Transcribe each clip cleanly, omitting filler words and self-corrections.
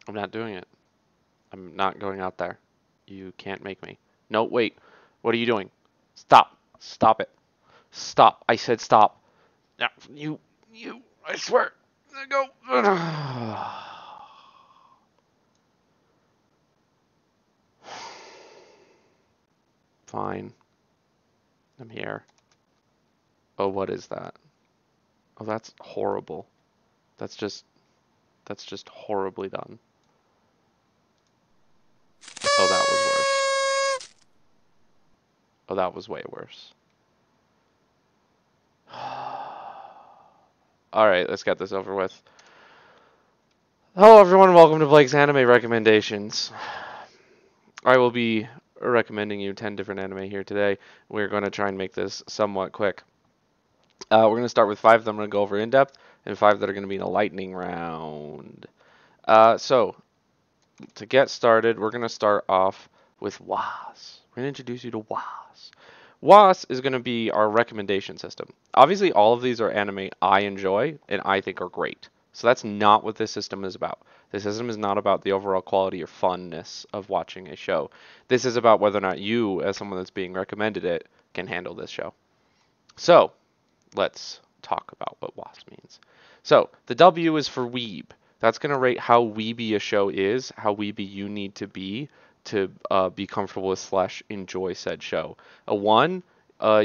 I'm not doing it. I'm not going out there. You can't make me. No, wait. What are you doing? Stop. Stop it. Stop. I said stop. Yeah, you, I swear. Go. Fine. I'm here. Oh, what is that? Oh, that's horrible. That's just, that's just horribly done. Oh, that was worse. Oh, that was way worse. Alright, let's get this over with. Hello everyone, welcome to Blake's Anime Recommendations. I will be recommending you 10 different anime here today. We're going to try and make this somewhat quick. We're going to start with 5 that I'm going to go over in depth, and 5 that are going to be in a lightning round. So, to get started, we're going to start off with WAS. We're going to introduce you to WAS. WAS is going to be our recommendation system. Obviously, all of these are anime I enjoy and I think are great. So that's not what this system is about. This system is not about the overall quality or funness of watching a show. This is about whether or not you, as someone that's being recommended it, can handle this show. So, let's talk about what WASP means. So, the W is for weeb. That's going to rate how weeby a show is, how weeby you need to be comfortable with slash enjoy said show. A 1,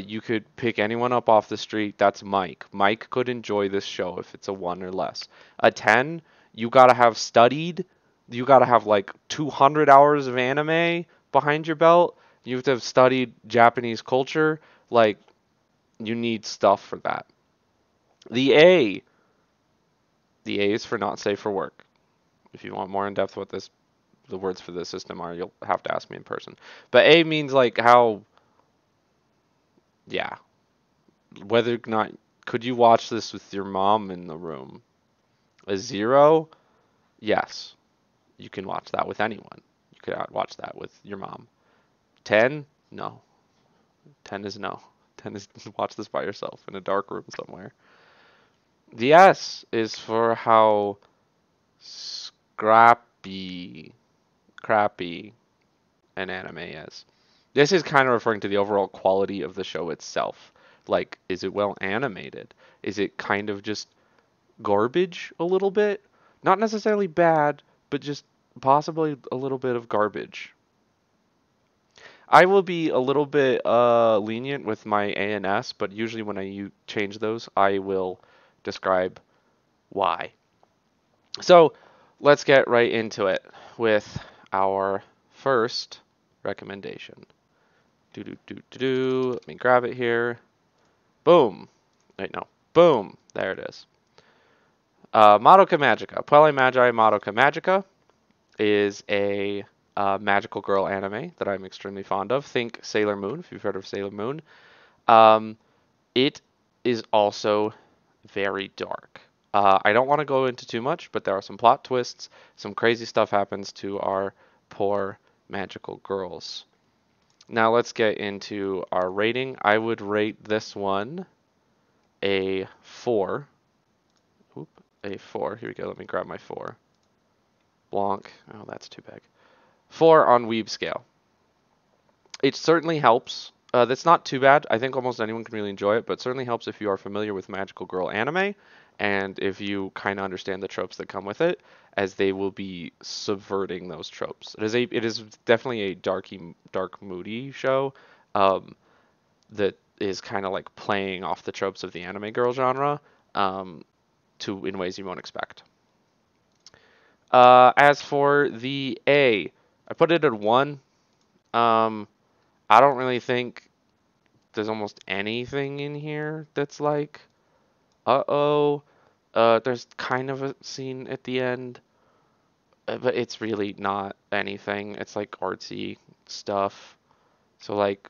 you could pick anyone up off the street. That's Mike. Mike could enjoy this show if it's a 1 or less. A 10, you got to have studied. You got to have like 200 hours of anime behind your belt. You have to have studied Japanese culture. Like, you need stuff for that. The A. The A is for not safe for work. If you want more in depth what the words for this system are, you'll have to ask me in person. But A means like how, yeah, whether or not could you watch this with your mom in the room. A 0, yes, you can watch that with anyone. You could watch that with your mom. 10, no. 10 is no. 10 is watch this by yourself in a dark room somewhere. The S is for how scrappy, crappy an anime is. This is kind of referring to the overall quality of the show itself. Like, is it well animated? Is it kind of just garbage a little bit? Not necessarily bad, but just possibly a little bit of garbage. I will be a little bit lenient with my A and S, but usually when I change those, I will describe why. So let's get right into it with our first recommendation. Do do do do do. Let me grab it here. Boom. Wait, no. Boom. There it is. Madoka Magica. Puella Magi Madoka Magica is a magical girl anime that I'm extremely fond of. Think Sailor Moon, if you've heard of Sailor Moon. Um, it is also very dark. I don't want to go into too much, but there are some plot twists. Some crazy stuff happens to our poor magical girls. Now let's get into our rating. I would rate this one a 4. Oop, a 4. Here we go. Let me grab my 4. Blanc. Oh, that's too big. 4 on Weeb scale. It certainly helps. That's not too bad. I think almost anyone can really enjoy it, but it certainly helps if you are familiar with magical girl anime and if you kind of understand the tropes that come with it, as they will be subverting those tropes. It is definitely a dark moody show um, that is kind of like playing off the tropes of the anime girl genre um, to in ways you won't expect. As for the A, I put it at 1. Um, I don't really think there's almost anything in here that's like, uh-oh. There's kind of a scene at the end, but it's really not anything. It's like artsy stuff. So like,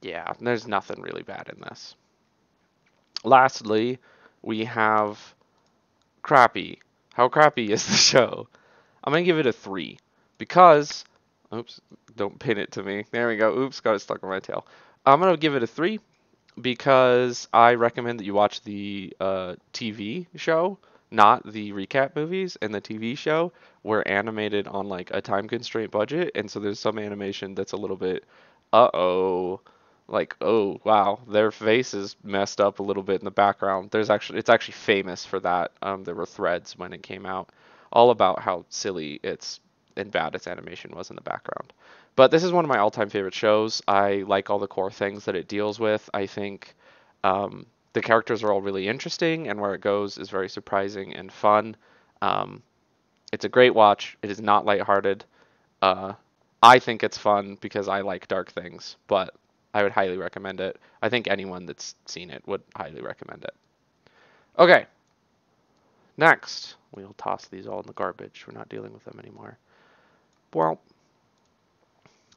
yeah, there's nothing really bad in this. Lastly, we have crappy. How crappy is the show? I'm gonna give it a 3 because, oops, don't pin it to me. There we go. Oops, got it stuck on my tail. I'm gonna give it a 3 because I recommend that you watch the TV show not the recap movies and the TV show, were animated on like a time constraint budget, and so there's some animation that's a little bit, uh-oh, like, oh wow, their face is messed up a little bit in the background. It's actually famous for that. There were threads when it came out, all about how silly it's and bad its animation was in the background. But this is one of my all-time favorite shows. I like all the core things that it deals with. I think the characters are all really interesting, and where it goes is very surprising and fun. Um, it's a great watch. It is not lighthearted. Uh, I think it's fun because I like dark things, but I would highly recommend it. I think anyone that's seen it would highly recommend it. Okay, next. We'll toss these all in the garbage. We're not dealing with them anymore. Well,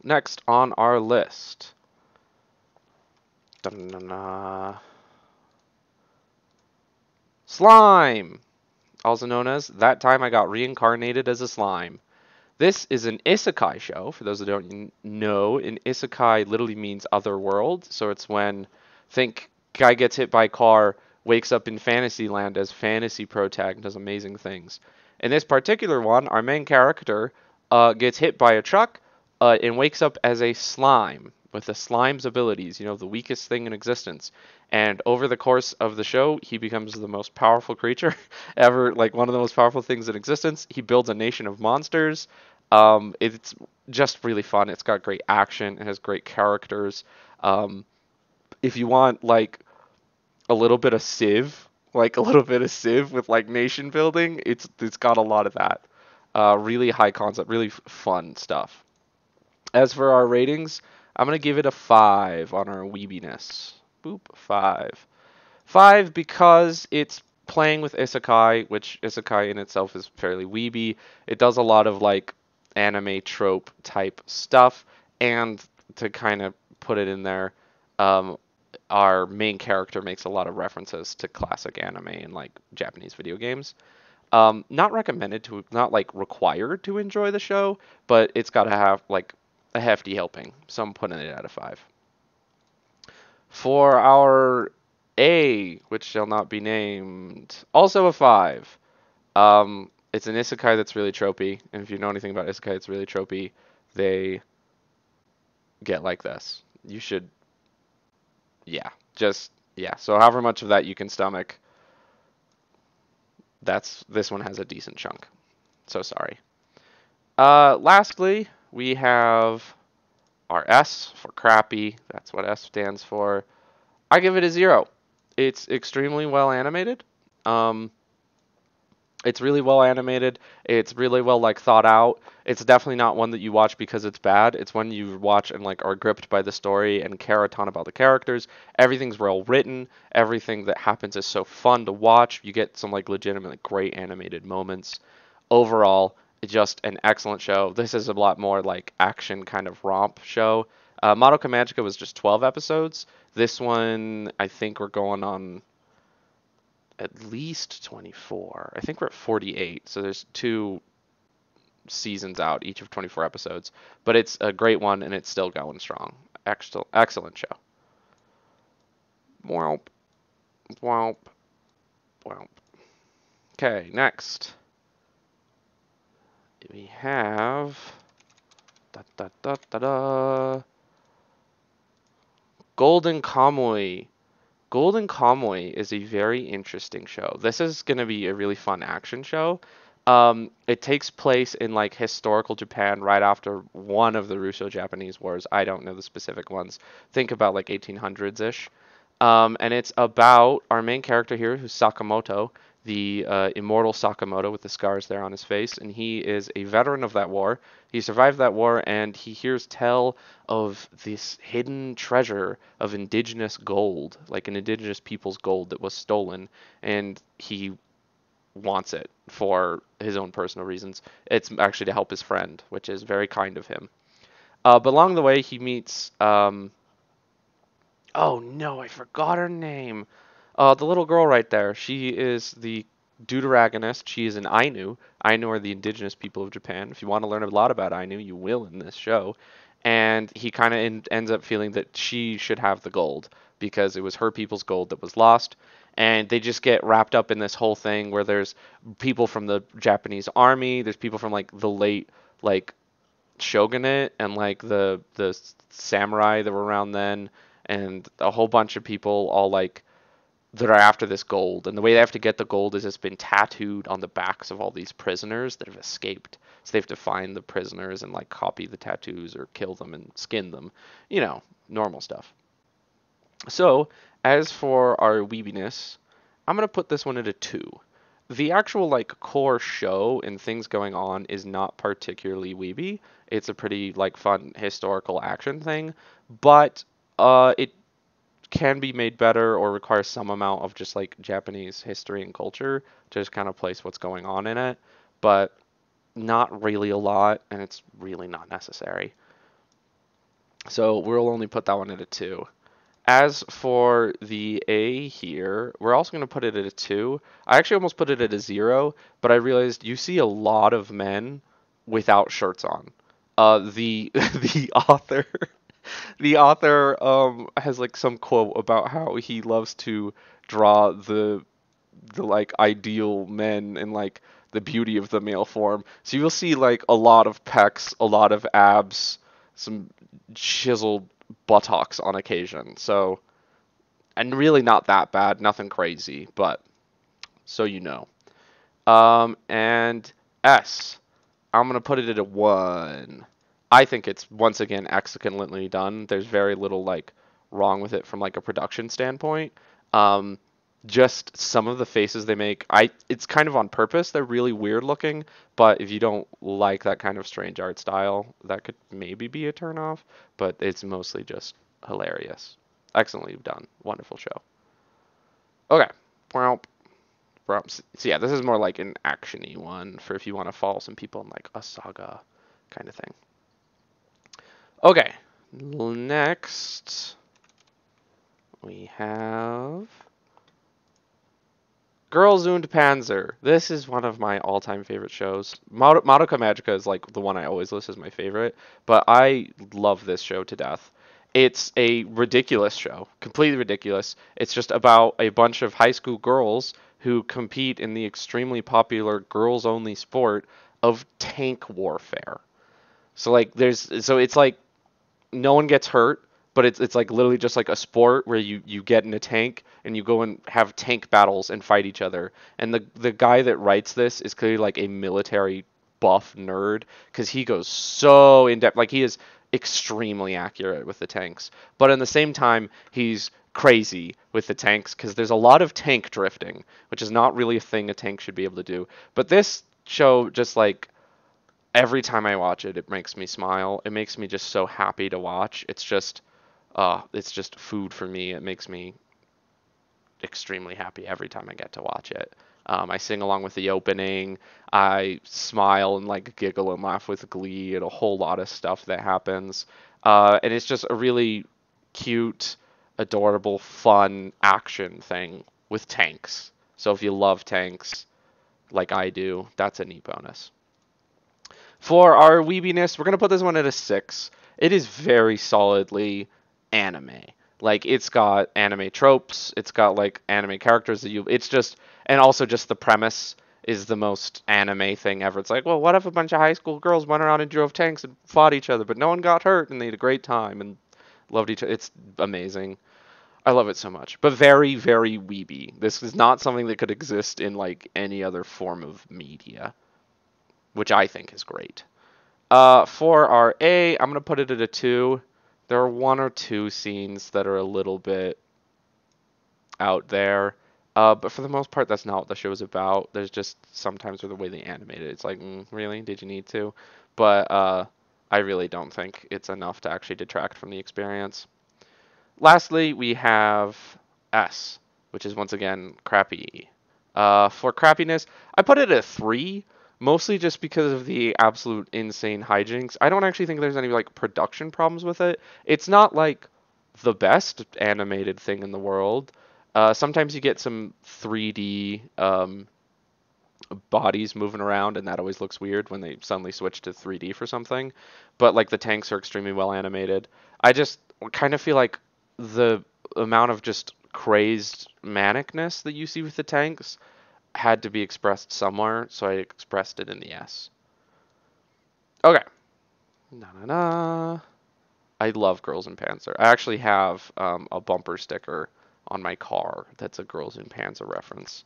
next on our list. Dun-dun-dun. Slime! Also known as That Time I Got Reincarnated as a Slime. This is an isekai show. For those that don't know, an isekai literally means other world. So it's when, think, guy gets hit by a car, wakes up in Fantasyland as fantasy protag, and does amazing things. In this particular one, our main character gets hit by a truck and wakes up as a slime with the slime's abilities, the weakest thing in existence. And over the course of the show, he becomes the most powerful creature ever, like one of the most powerful things in existence. He builds a nation of monsters. It's just really fun. It's got great action. It has great characters. Um, if you want like a little bit of Civ, like a little bit of Civ with like nation building, it's got a lot of that. Really high concept, really fun stuff. As for our ratings, I'm gonna give it a 5 on our weebiness. Boop, 5. 5 because it's playing with isekai, which isekai in itself is fairly weeby. It does a lot of like anime trope type stuff, and to kind of put it in there, um, our main character makes a lot of references to classic anime and like Japanese video games. Not recommended to, not like required to enjoy the show, but it's got to have like a hefty helping. So I'm putting it at a 5. For our A, which shall not be named, also a 5. It's an isekai that's really tropey, and if you know anything about isekai, it's really tropey. They get like this. You should, yeah, just yeah. So however much of that you can stomach, this one has a decent chunk. So sorry. Lastly, we have our S for crappy. That's what S stands for. I give it a 0. It's extremely well animated. Um, it's really well animated. It's really well like thought out. It's definitely not one that you watch because it's bad. It's one you watch and like are gripped by the story and care a ton about the characters. Everything's well written. Everything that happens is so fun to watch. You get some like legitimately great animated moments. Overall, just an excellent show. This is a lot more like action kind of romp show. Madoka Magica was just 12 episodes. This one, I think we're going on at least 24. I think we're at 48. So there's 2 seasons out, each of 24 episodes. But it's a great one, and it's still going strong. Excellent show. Womp, womp, womp. Okay, next we have da da da da da Golden Kamuy. Golden Kamuy is a very interesting show. This is going to be a really fun action show. It takes place in like historical Japan right after one of the Russo-Japanese wars. I don't know the specific ones. Think about like 1800s-ish. And it's about our main character here, who's Sakamoto, the immortal Sakamoto with the scars there on his face, and he is a veteran of that war. He survived that war, and he hears tell of this hidden treasure of indigenous gold, like an indigenous people's gold that was stolen, and he wants it for his own personal reasons. It's actually to help his friend, which is very kind of him. But along the way, he meets oh no, I forgot her name. The little girl right there. She is the deuteragonist. She is an Ainu. Ainu are the indigenous people of Japan. If you want to learn a lot about Ainu, you will in this show. And he kind of ends up feeling that she should have the gold because it was her people's gold that was lost. and they just get wrapped up in this whole thing where there's people from the Japanese army, there's people from like the late like shogunate and like the samurai that were around then, and a whole bunch of people all like that are after this gold. And the way they have to get the gold is it's been tattooed on the backs of all these prisoners that have escaped. So they have to find the prisoners and like copy the tattoos or kill them and skin them. You know, normal stuff. So, as for our weebiness, I'm gonna put this one at a 2. The actual like core show and things going on is not particularly weeby. It's a pretty like fun historical action thing, but it can be made better or requires some amount of just like Japanese history and culture to just kind of place what's going on in it, but not really a lot, and it's really not necessary. So we'll only put that one at a 2. As for the A here, we're also going to put it at a 2. I actually almost put it at a 0, but I realized you see a lot of men without shirts on. The the author the author has like some quote about how he loves to draw the like ideal men and like the beauty of the male form. So you'll see like a lot of pecs, a lot of abs, some chiseled buttocks on occasion. So, and really not that bad, nothing crazy, but so you know. And S, I'm gonna put it at a 1. I think it's once again excellently done. There's very little like wrong with it from like a production standpoint. Um, just some of the faces they make, it's kind of on purpose. They're really weird looking, but if you don't like that kind of strange art style, that could maybe be a turn off, but it's mostly just hilarious. Excellently done. Wonderful show. Okay. Well, so yeah, this is more like an actiony one for if you want to follow some people in like a saga kind of thing. Okay. Next we have Girls und Panzer. This is one of my all-time favorite shows. Madoka Magica is like the one I always list as my favorite, but I love this show to death. It's a ridiculous show, completely ridiculous. It's just about a bunch of high school girls who compete in the extremely popular girls-only sport of tank warfare. So it's like no one gets hurt, but it's like literally just like a sport where you get in a tank and you go and have tank battles and fight each other. And the guy that writes this is clearly like a military buff nerd because he goes so in depth. Like he is extremely accurate with the tanks, but at the same time he's crazy with the tanks because there's a lot of tank drifting, which is not really a thing a tank should be able to do. But this show just like every time I watch it, it makes me smile. It makes me just so happy to watch. It's just food for me. It makes me extremely happy every time I get to watch it. I sing along with the opening. I smile and like giggle and laugh with glee at a whole lot of stuff that happens. And it's just a really cute, adorable, fun action thing with tanks. So if you love tanks like I do, that's a neat bonus. For our weebiness, we're gonna put this one at a 6. It is very solidly anime. Like it's got anime tropes, it's got like anime characters that you. It's just and also just the premise is the most anime thing ever. It's like, well, what if a bunch of high school girls went around and drove tanks and fought each other, but no one got hurt and they had a great time and loved each other. It's amazing. I love it so much, but very, very weeby. This is not something that could exist in like any other form of media, which I think is great. For our A, I'm gonna put it at a 2. There are one or two scenes that are a little bit out there, but for the most part, that's not what the show is about. There's just sometimes with the way they animate it, it's like, really, did you need to? But I really don't think it's enough to actually detract from the experience. Lastly, we have S, which is once again crappy. For crappiness, I put it at a 3, mostly just because of the absolute insane hijinks. I don't actually think there's any like production problems with it. It's not like the best animated thing in the world. Sometimes you get some 3D bodies moving around, and that always looks weird when they suddenly switch to 3D for something. But like the tanks are extremely well animated. I just kind of feel like the amount of just crazed manicness that you see with the tanks had to be expressed somewhere, so I expressed it in the S. Okay. Na na na. I love Girls in Panzer. I actually have a bumper sticker on my car that's a Girls in Panzer reference.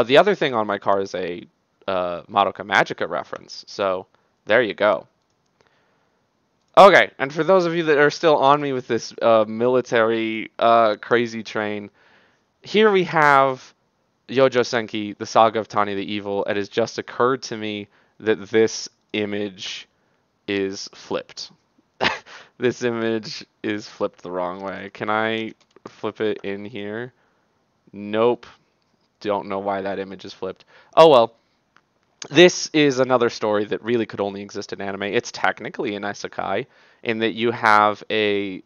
The other thing on my car is a Madoka Magica reference. So there you go. Okay, and for those of you that are still on me with this military crazy train, here we have Yojo Senki, the Saga of Tani the Evil. It has just occurred to me that this image is flipped. This image is flipped the wrong way. Can I flip it in here? Nope. Don't know why that image is flipped. Oh well. This is another story that really could only exist in anime. It's technically an isekai in that you have a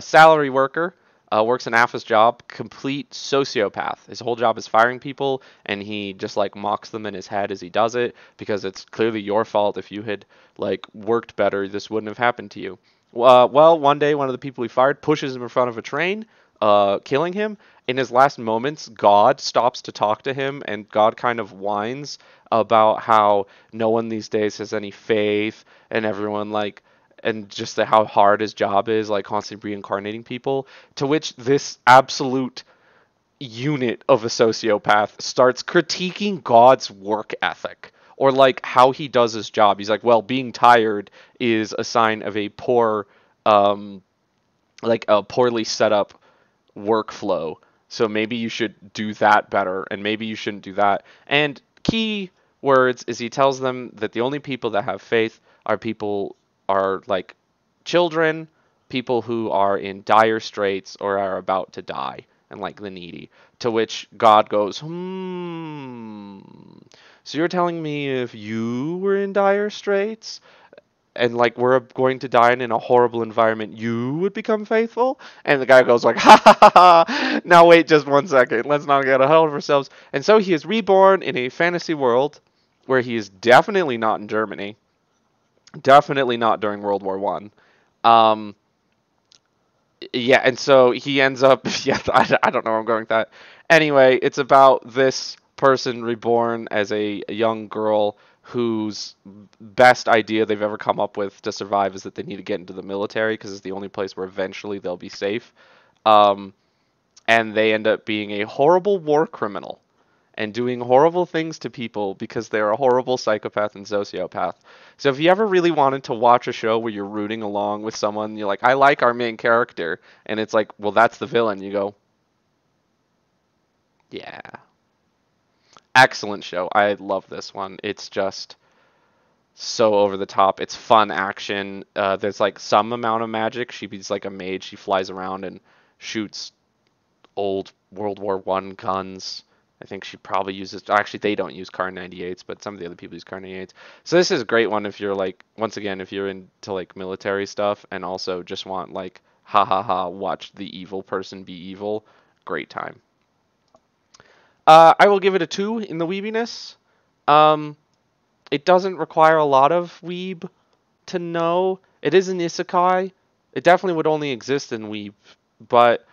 salary worker, works an office job, complete sociopath. His whole job is firing people, and he just like mocks them in his head as he does it because it's clearly your fault. If you had like worked better, this wouldn't have happened to you. Well, one day one of the people he fired pushes him in front of a train, killing him. In his last moments, God stops to talk to him, and God kind of whines about how no one these days has any faith, and everyone like and just how hard his job is, like constantly reincarnating people. To which this absolute unit of a sociopath starts critiquing God's work ethic or like how he does his job. He's like, well, being tired is a sign of a poor, like a poorly set up workflow. So maybe you should do that better, and maybe you shouldn't do that. And key words is he tells them that the only people that have faith are like children, people who are in dire straits or are about to die, and like the needy. To which God goes, So you're telling me if you were in dire straits and like we're going to die in a horrible environment, you would become faithful? And the guy goes like, ha ha ha ha. Now wait just 1 second. Let's not get ahead of ourselves. And so he is reborn in a fantasy world where he is definitely not in Germany, definitely not during World War One. Yeah, and so he ends up. Yeah, I don't know where I'm going with that. Anyway, it's about this person reborn as a young girl whose best idea they've ever come up with to survive is that they need to get into the military because it's the only place where eventually they'll be safe. Um, and they end up being a horrible war criminal and doing horrible things to people because they're a horrible psychopath and sociopath. So if you ever really wanted to watch a show where you're rooting along with someone, you're like, I like our main character, and it's like, well, that's the villain. You go, yeah. Excellent show. I love this one. It's just so over the top. It's fun action. There's like some amount of magic. She's like a mage. She flies around and shoots old World War One guns. I think she probably uses. Actually, they don't use Kar 98s, but some of the other people use Kar 98s. So this is a great one if you're like, once again, if you're into like military stuff and also just want like, ha ha ha, watch the evil person be evil. Great time. I will give it a 2 in the weebiness. Um, it doesn't require a lot of weeb to know. It is an isekai. It definitely would only exist in weeb, but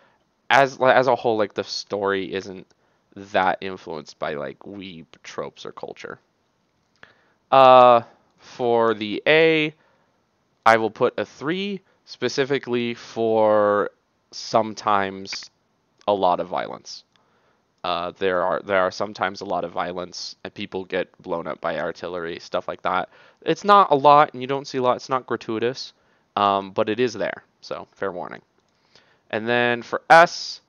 as a whole, like the story isn't that influenced by like weeb tropes or culture. Uh, for the A, I will put a 3 specifically for sometimes a lot of violence. There are sometimes a lot of violence and people get blown up by artillery, stuff like that. It's not a lot and you don't see a lot. It's not gratuitous, but it is there. So fair warning. And then for S,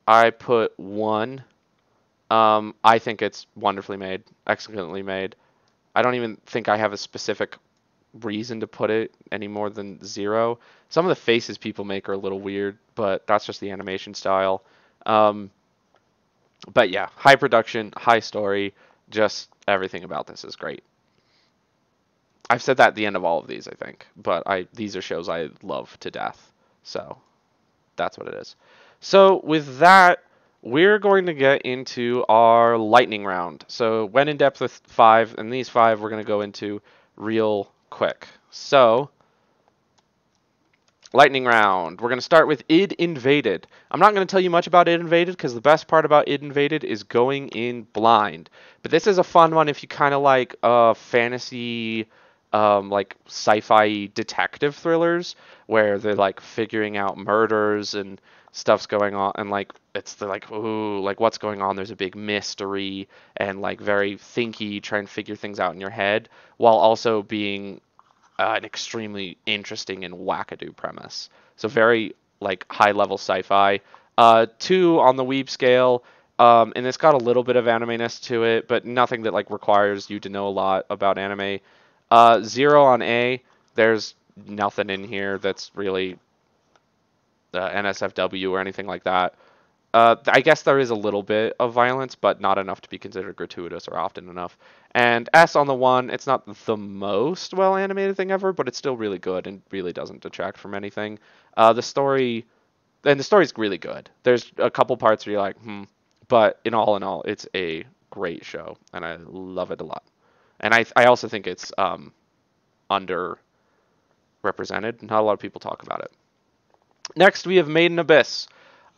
I put 1. I think it's wonderfully made, excellently made. I don't even think I have a specific reason to put it any more than 0. Some of the faces people make are a little weird, but that's just the animation style. But yeah, high production, high story, just everything about this is great. I've said that at the end of all of these, I think, but these are shows I love to death. So that's what it is. So with that, we're going to get into our lightning round. So went in depth with 5, and these 5 we're going to go into real quick. So Lightning round. We're going to start with Id Invaded. I'm not going to tell you much about Id Invaded because the best part about Id Invaded is going in blind. But this is a fun one if you kind of like fantasy, like sci-fi detective thrillers where they're like figuring out murders and stuff's going on, and like they're like, ooh, like what's going on? There's a big mystery and like very thinky, try and figure things out in your head while also being an extremely interesting and wackadoo premise. So very like high level sci-fi. 2 on the weeb scale, and it's got a little bit of anime-ness to it, but nothing that like requires you to know a lot about anime. 0 on A. There's nothing in here that's really NSFW or anything like that. I guess there is a little bit of violence, but not enough to be considered gratuitous or often enough. And S on the 1, it's not the most well animated thing ever, but it's still really good and really doesn't detract from anything. The story, and the story's really good. There's a couple parts where you're like, but in all, it's a great show, and I love it a lot. And I also think it's underrepresented. Not a lot of people talk about it. Next, we have Made in Abyss.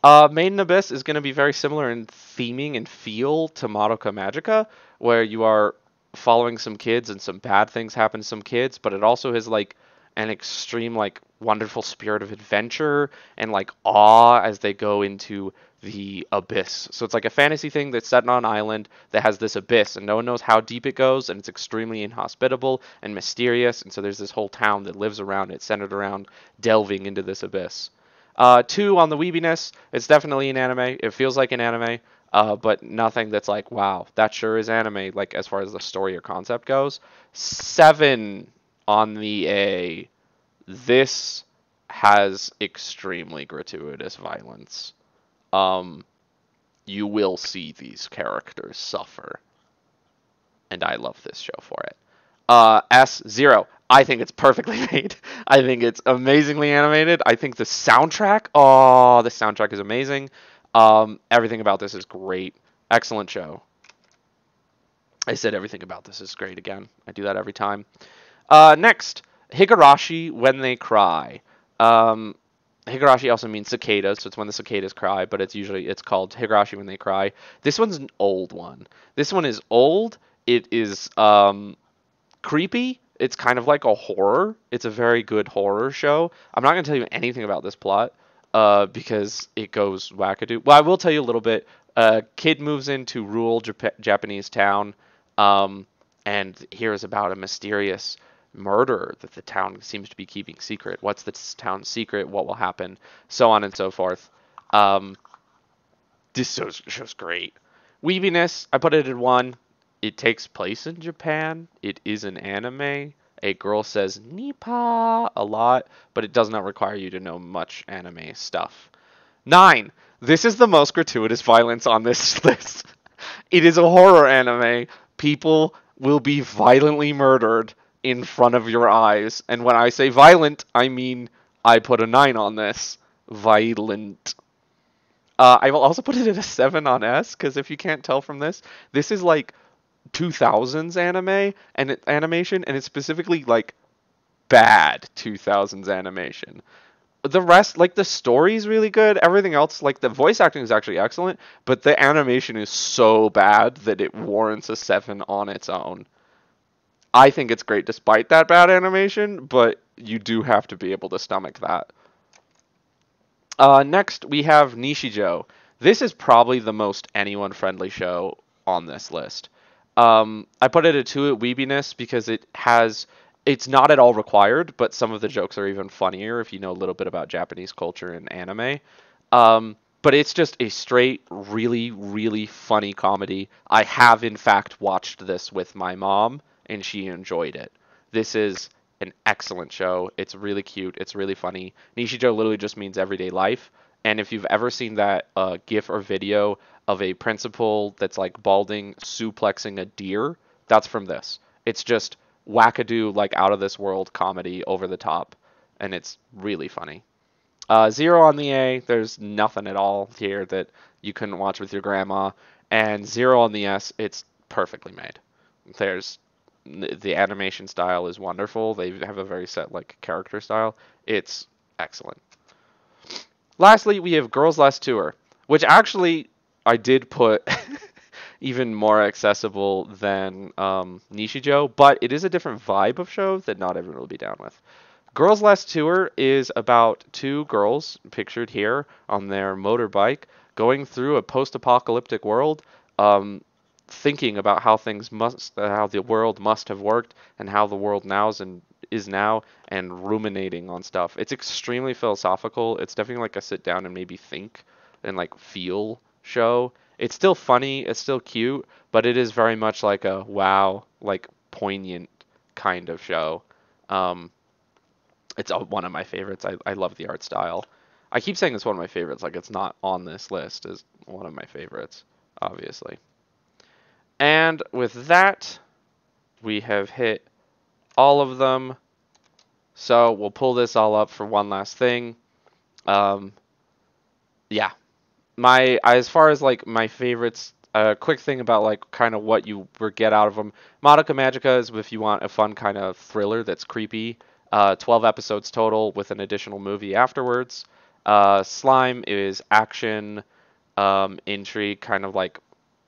Made in Abyss is going to be very similar in theming and feel to Madoka Magica, where you are following some kids and some bad things happen to some kids, but it also has like an extreme like wonderful spirit of adventure and like awe as they go into the abyss. So it's like a fantasy thing that's set on an island that has this abyss and no one knows how deep it goes, and it's extremely inhospitable and mysterious, and so there's this whole town that lives around it centered around delving into this abyss. 2 on the weebiness. It's definitely an anime. It feels like an anime, but nothing that's like, wow, that sure is anime, like as far as the story or concept goes. 7 on the A. This has extremely gratuitous violence. You will see these characters suffer, and I love this show for it. S0. I think it's perfectly made. I think it's amazingly animated. I think the soundtrack, oh, the soundtrack is amazing. Everything about this is great. Excellent show. I said everything about this is great again. I do that every time. Next, Higurashi When They Cry. Higurashi also means cicadas, so it's when the cicadas cry, but it's called Higurashi When They Cry. This one's an old one. This one is old. It is creepy. It's kind of like a horror. It's a very good horror show. I'm not going to tell you anything about this plot because it goes wackadoo. Well, I will tell you a little bit. Kid moves into rural Japanese town and hears about a mysterious murder that the town seems to be keeping secret. What's the town's secret? What will happen? So on and so forth. This show's great. Weebiness, I put it at 1. It takes place in Japan. It is an anime. A girl says Nipa a lot, but it does not require you to know much anime stuff. 9. This is the most gratuitous violence on this list. It is a horror anime. People will be violently murdered in front of your eyes. And when I say violent, I mean I put a 9 on this. Violent. I will also put it at a 7 on S, because if you can't tell from this, this is like 2000s anime and animation, and it's specifically like bad 2000s animation. The rest, like the story's really good. Everything else, like the voice acting is actually excellent, but the animation is so bad that it warrants a 7 on its own. I think it's great despite that bad animation, but you do have to be able to stomach that. Next, we have Nishijo. This is probably the most anyone-friendly show on this list. I put it at 2 at weebiness because it's not at all required, but some of the jokes are even funnier if you know a little bit about Japanese culture and anime. But it's just a straight, really, really funny comedy. I have, in fact, watched this with my mom, and she enjoyed it. This is an excellent show. It's really cute. It's really funny. Nishijo literally just means everyday life. And if you've ever seen that GIF or video of a principal that's like balding suplexing a deer, that's from this. It's just wackadoo, like out of this world comedy over the top, and it's really funny. 0 on the A. There's nothing at all here that you couldn't watch with your grandma, and 0 on the S. It's perfectly made. The animation style is wonderful. They have a very set like character style. It's excellent. Lastly, we have Girls Last Tour, which actually I did put even more accessible than Nishijo, but it is a different vibe of show that not everyone will be down with. Girls Last Tour is about two girls, pictured here, on their motorbike, going through a post-apocalyptic world, um, thinking about how the world must have worked, and how the world is now, and ruminating on stuff. It's extremely philosophical. It's definitely like a sit down and maybe think and like feel show. It's still funny. It's still cute, but it is very much like a wow, like poignant kind of show. Um, it's one of my favorites. I love the art style. I keep saying it's one of my favorites, like it's not on this list as one of my favorites, obviously. And with that, we have hit all of them. So we'll pull this all up for one last thing. Um, yeah, as far as like my favorites, a quick thing about like kind of what you get out of them. Madoka Magica is if you want a fun kind of thriller that's creepy. 12 episodes total with an additional movie afterwards. Slime is action, intrigue, kind of like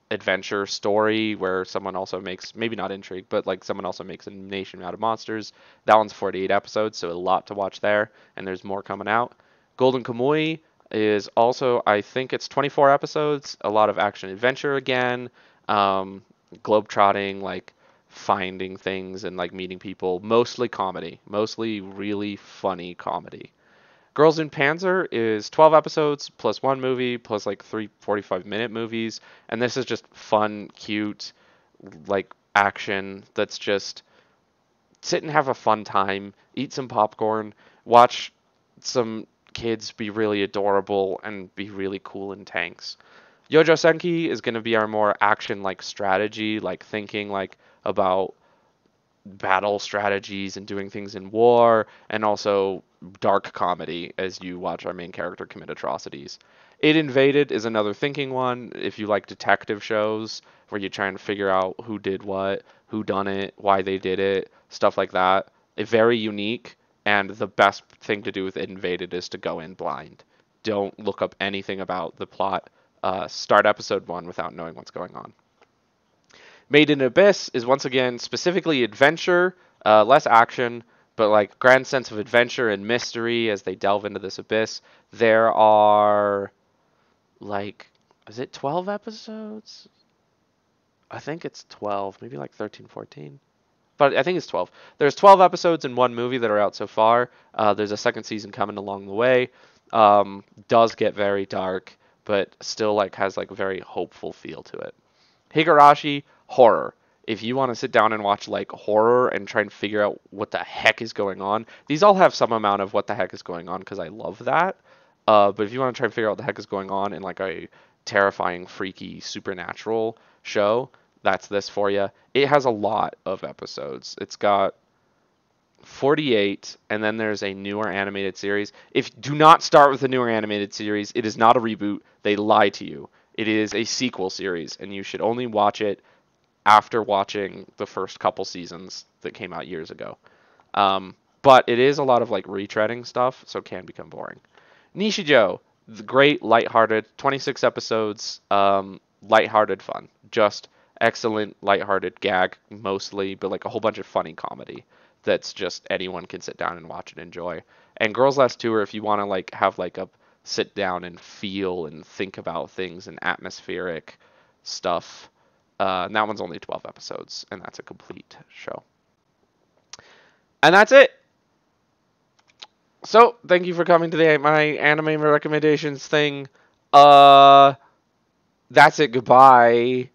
adventure story where someone also makes, maybe not intrigue, but like someone also makes a nation out of monsters. That one's 48 episodes, so a lot to watch there, and there's more coming out. Golden Kamuy is also, I think it's 24 episodes, a lot of action adventure again, globetrotting, like finding things and like meeting people, mostly comedy, mostly really funny comedy. Girls in Panzer is 12 episodes plus one movie plus like three 45-minute movies, and this is just fun, cute, like action that's just sit and have a fun time, eat some popcorn, watch some kids be really adorable and be really cool in tanks. Yojo Senki is going to be our more action like strategy, like thinking like about battle strategies and doing things in war, and also dark comedy as you watch our main character commit atrocities. It Invaded is another thinking one if you like detective shows where you try and figure out who did what, who done it, why they did it, stuff like that. It's very unique, and the best thing to do with It Invaded is to go in blind. Don't look up anything about the plot. Start episode 1 without knowing what's going on. Made in Abyss is once again specifically adventure, less action, but like grand sense of adventure and mystery as they delve into this abyss. There are like, is it 12 episodes? I think it's 12, maybe like 13, 14. But I think it's 12. There's 12 episodes in one movie that are out so far. There's a second season coming along the way. Does get very dark, but still like has like a very hopeful feel to it. Higurashi, horror. If you want to sit down and watch like horror and try and figure out what the heck is going on, these all have some amount of what the heck is going on because I love that. But if you want to try and figure out what the heck is going on in like a terrifying, freaky, supernatural show, that's this for you. It has a lot of episodes. It's got 48, and then there's a newer animated series. Do not start with the newer animated series, it is not a reboot. They lie to you. It is a sequel series, and you should only watch it after watching the first couple seasons that came out years ago. But it is a lot of like retreading stuff, so it can become boring. Nishijo, the great, lighthearted, 26 episodes, lighthearted fun. Just excellent, lighthearted gag mostly, but like a whole bunch of funny comedy that's just anyone can sit down and watch and enjoy. And Girls Last Tour, if you want to like have like a sit down and feel and think about things and atmospheric stuff, and that one's only 12 episodes, and that's a complete show. And that's it. So, thank you for coming to my anime recommendations thing. That's it. Goodbye.